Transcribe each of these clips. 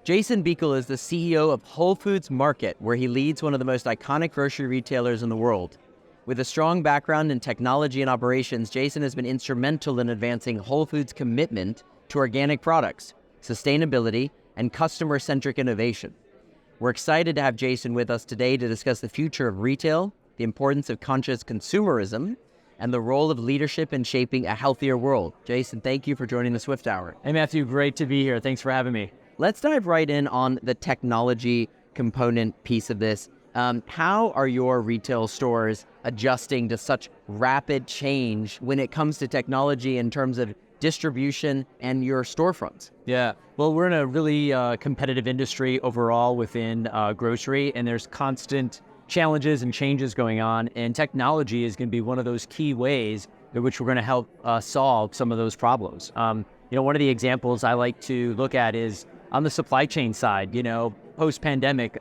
Jason Buechel is the CEO of Whole Foods Market, where he leads one of the most iconic grocery retailers in the world. With a strong background in technology and operations, Jason has been instrumental in advancing Whole Foods' commitment to organic products, sustainability, and customer-centric innovation. We're excited to have Jason with us today to discuss the future of retail, the importance of conscious consumerism, and the role of leadership in shaping a healthier world. Jason, thank you for joining the Swift Hour. Hey, Matthew, great to be here. Thanks for having me. Let's dive right in on the technology component piece of this. How are your retail stores adjusting to such rapid change when it comes to technology in terms of distribution and your storefronts? Yeah, well, we're in a really competitive industry overall within grocery, and there's constant challenges and changes going on, and technology is going to be one of those key ways in which we're going to help solve some of those problems. One of the examples I like to look at is on the supply chain side. Post-pandemic,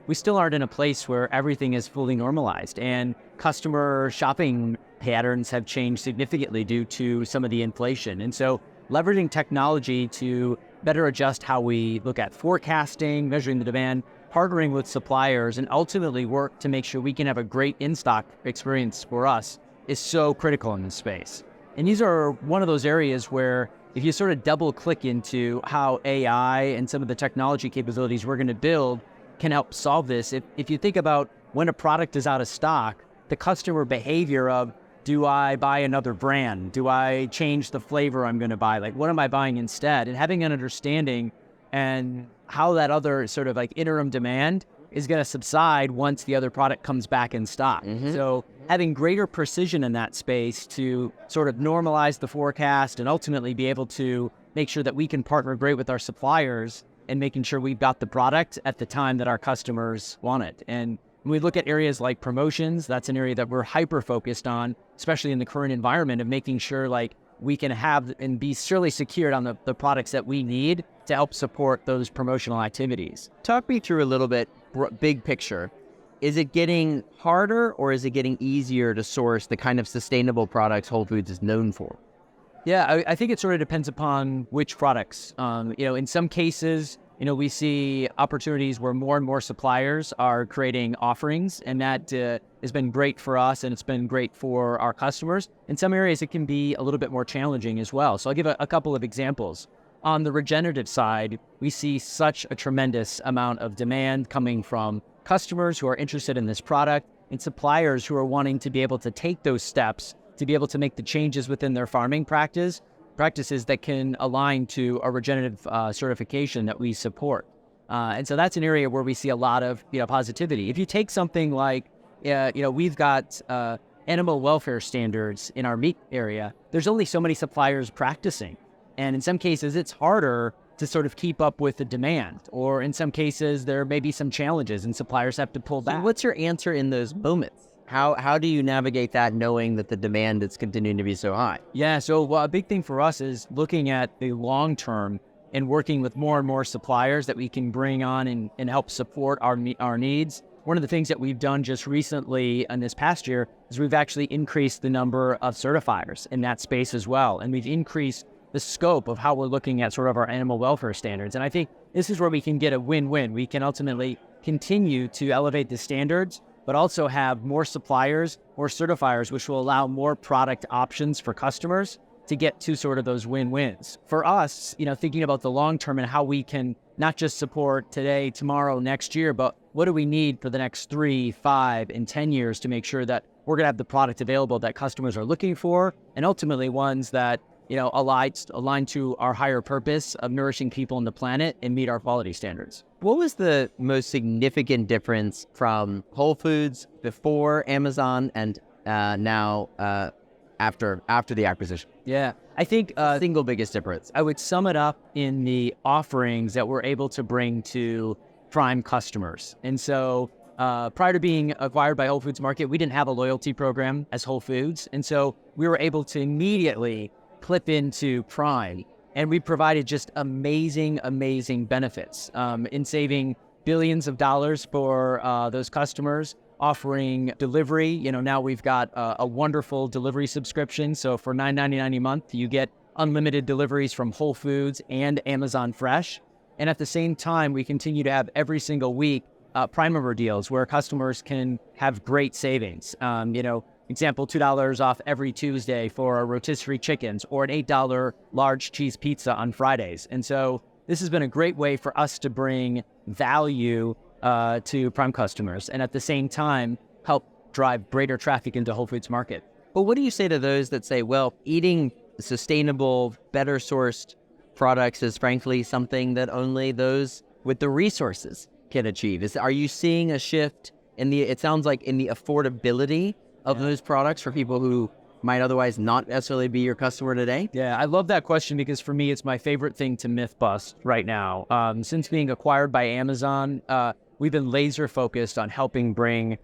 we still aren't in a place where everything is fully normalized, and customer shopping patterns have changed significantly due to some of the inflation. And so leveraging technology to better adjust how we look at forecasting, measuring the demand, partnering with suppliers, and ultimately work to make sure we can have a great in-stock experience for us is so critical in this space. And these are one of those areas where if you sort of double click into how AI and some of the technology capabilities we're going to build can help solve this. If you think about when a product is out of stock, the customer behavior of, do I buy another brand? Do I change the flavor I'm going to buy? Like, what am I buying instead? And having an understanding and how that other sort of like interim demand is going to subside once the other product comes back in stock. So having greater precision in that space to sort of normalize the forecast and ultimately be able to make sure that we can partner great with our suppliers and making sure we've got the product at the time that our customers want it. And when we look at areas like promotions, that's an area that we're hyper-focused on, especially in the current environment of making sure like we can have and be surely secured on the products that we need to help support those promotional activities. Talk me through a little bit, big picture. Is it getting harder or is it getting easier to source the kind of sustainable products Whole Foods is known for? Yeah, I think it sort of depends upon which products. In some cases, we see opportunities where more and more suppliers are creating offerings, and that has been great for us and it's been great for our customers. In some areas, it can be a little bit more challenging as well. So I'll give a couple of examples. On the regenerative side, we see such a tremendous amount of demand coming from customers who are interested in this product and suppliers who are wanting to be able to take those steps to be able to make the changes within their farming practices that can align to a regenerative certification that we support. And so that's an area where we see a lot of positivity. If you take something like, we've got animal welfare standards in our meat area, there's only so many suppliers practicing. And in some cases, it's harder to sort of keep up with the demand. Or in some cases, there may be some challenges and suppliers have to pull back. So what's your answer in those moments? How do you navigate that knowing that the demand is continuing to be so high? Yeah, so a big thing for us is looking at the long term and working with more and more suppliers that we can bring on and help support our needs. One of the things that we've done just recently in this past year is we've actually increased the number of certifiers in that space as well. And we've increased the scope of how we're looking at sort of our animal welfare standards. And I think this is where we can get a win-win. We can ultimately continue to elevate the standards, but also have more suppliers or certifiers, which will allow more product options for customers to get to sort of those win-wins. For us, thinking about the long term and how we can not just support today, tomorrow, next year, but what do we need for the next 3, 5, and 10 years to make sure that we're going to have the product available that customers are looking for, and ultimately ones that align to our higher purpose of nourishing people on the planet and meet our quality standards. What was the most significant difference from Whole Foods before Amazon and now after the acquisition? Yeah, I think single biggest difference. I would sum it up in the offerings that we're able to bring to prime customers. And so prior to being acquired by Whole Foods Market, we didn't have a loyalty program as Whole Foods. And so we were able to immediately clip into Prime, and we provided just amazing benefits in saving billions of dollars for those customers, offering delivery. Now we've got a wonderful delivery subscription. So for $9.99 a month, you get unlimited deliveries from Whole Foods and Amazon Fresh. And at the same time, we continue to have every single week Prime member deals where customers can have great savings. Example, $2 off every Tuesday for rotisserie chickens, or an $8 large cheese pizza on Fridays. And so this has been a great way for us to bring value to Prime customers, and at the same time, help drive greater traffic into Whole Foods Market. But what do you say to those that say, well, eating sustainable, better sourced products is frankly something that only those with the resources can achieve? Are you seeing a shift it sounds like in the affordability of those products for people who might otherwise not necessarily be your customer today? Yeah, I love that question because for me, it's my favorite thing to myth bust right now. Since being acquired by Amazon, we've been laser focused on helping bring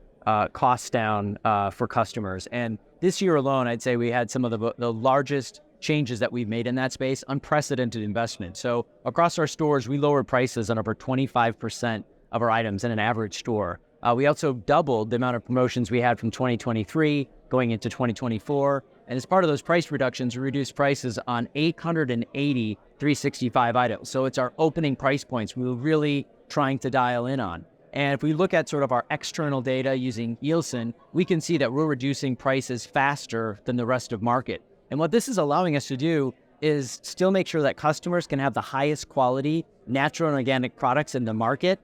costs down for customers. And this year alone, I'd say we had some of the largest changes that we've made in that space, unprecedented investment. So across our stores, we lowered prices on over 25% of our items in an average store. We also doubled the amount of promotions we had from 2023 going into 2024. And as part of those price reductions, we reduced prices on 880 365 items. So it's our opening price points we were really trying to dial in on. And if we look at sort of our external data using Nielsen, we can see that we're reducing prices faster than the rest of market. And what this is allowing us to do is still make sure that customers can have the highest quality natural and organic products in the market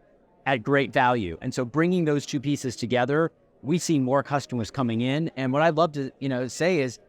at great value. And so bringing those two pieces together, we see more customers coming in. And what I'd love to say is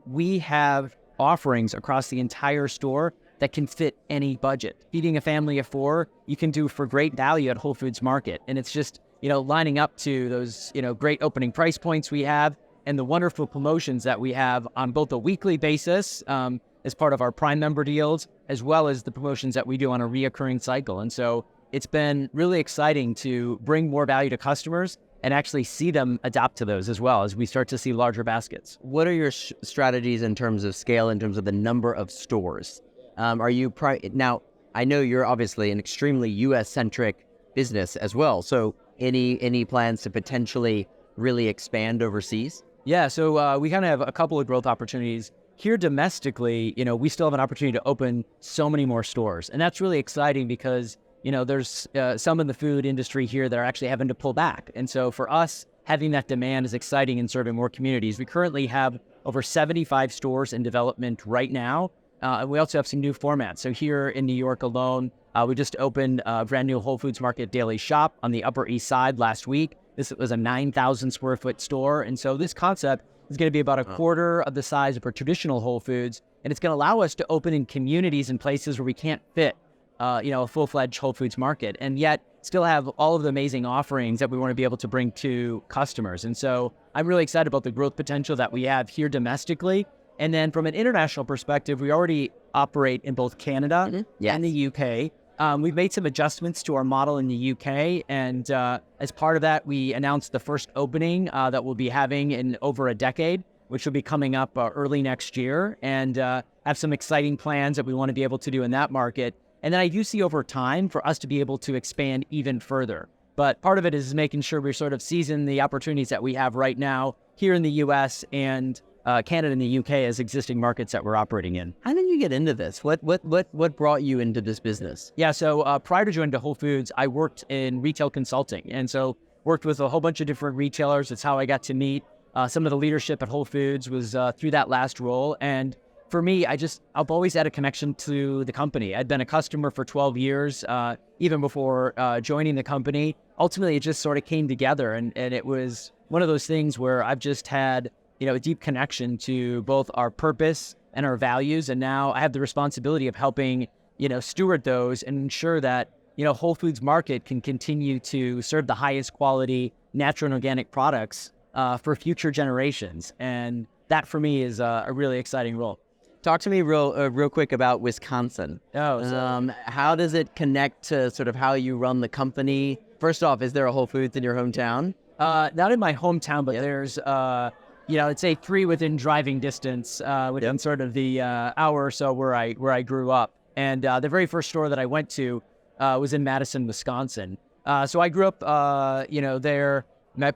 we have offerings across the entire store that can fit any budget. Feeding a family of 4, you can do for great value at Whole Foods Market. And it's just, lining up to those, great opening price points we have and the wonderful promotions that we have on both a weekly basis as part of our Prime member deals, as well as the promotions that we do on a reoccurring cycle. And so it's been really exciting to bring more value to customers and actually see them adapt to those as well as we start to see larger baskets. What are your strategies in terms of scale, in terms of the number of stores? Now, I know you're obviously an extremely U.S.-centric business as well. So any plans to potentially really expand overseas? Yeah, so we kind of have a couple of growth opportunities. Here domestically, we still have an opportunity to open so many more stores. And that's really exciting because, there's some in the food industry here that are actually having to pull back. And so for us, having that demand is exciting in serving more communities. We currently have over 75 stores in development right now. And we also have some new formats. So here in New York alone, we just opened a brand new Whole Foods Market Daily Shop on the Upper East Side last week. This was a 9,000 square foot store. And so this concept is going to be about a quarter of the size of our traditional Whole Foods. And it's going to allow us to open in communities and places where we can't fit, a full-fledged Whole Foods Market, and yet still have all of the amazing offerings that we want to be able to bring to customers. And so I'm really excited about the growth potential that we have here domestically. And then from an international perspective, we already operate in both Canada and the UK. We've made some adjustments to our model in the UK. And as part of that, we announced the first opening that we'll be having in over a decade, which will be coming up early next year, and have some exciting plans that we want to be able to do in that market. And then I do see over time for us to be able to expand even further. But part of it is making sure we sort of season the opportunities that we have right now here in the US and Canada and the UK as existing markets that we're operating in. How did you get into this? What brought you into this business? Yeah, so prior to joining Whole Foods, I worked in retail consulting. And so worked with a whole bunch of different retailers. It's how I got to meet some of the leadership at Whole Foods was through that last role. And for me, I've always had a connection to the company. I'd been a customer for 12 years, even before joining the company. Ultimately, it just sort of came together. And it was one of those things where I've just had, a deep connection to both our purpose and our values. And now I have the responsibility of helping, steward those and ensure that, Whole Foods Market can continue to serve the highest quality natural and organic products for future generations. And that for me is a really exciting role. Talk to me real quick about Wisconsin. How does it connect to sort of how you run the company? First off, is there a Whole Foods in your hometown? Not in my hometown, but there's, I'd say 3 within driving distance, within sort of the hour or so where I grew up. And the very first store that I went to was in Madison, Wisconsin. So I grew up, there.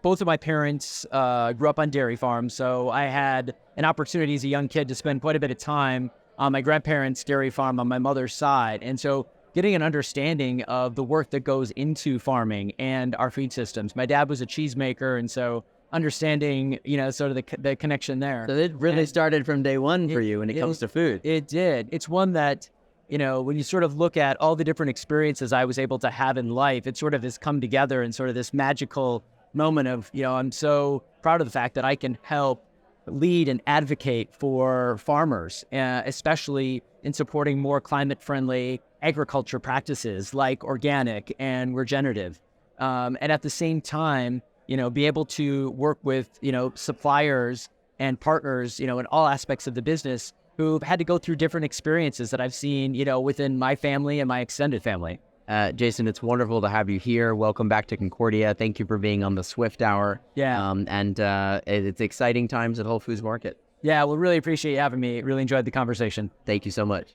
Both of my parents grew up on dairy farms, so I had an opportunity as a young kid to spend quite a bit of time on my grandparents' dairy farm on my mother's side. And so getting an understanding of the work that goes into farming and our food systems. My dad was a cheesemaker, and so understanding, sort of the connection there. So it really started from day one for you when it comes to food. It did. It's one that, when you sort of look at all the different experiences I was able to have in life, it sort of has come together in sort of this magical moment of, I'm so proud of the fact that I can help lead and advocate for farmers, especially in supporting more climate-friendly agriculture practices like organic and regenerative. And at the same time, be able to work with, suppliers and partners, in all aspects of the business who've had to go through different experiences that I've seen, within my family and my extended family. Jason, it's wonderful to have you here. Welcome back to Concordia. Thank you for being on the Swift Hour. Yeah. And it's exciting times at Whole Foods Market. Yeah, well, really appreciate you having me. Really enjoyed the conversation. Thank you so much.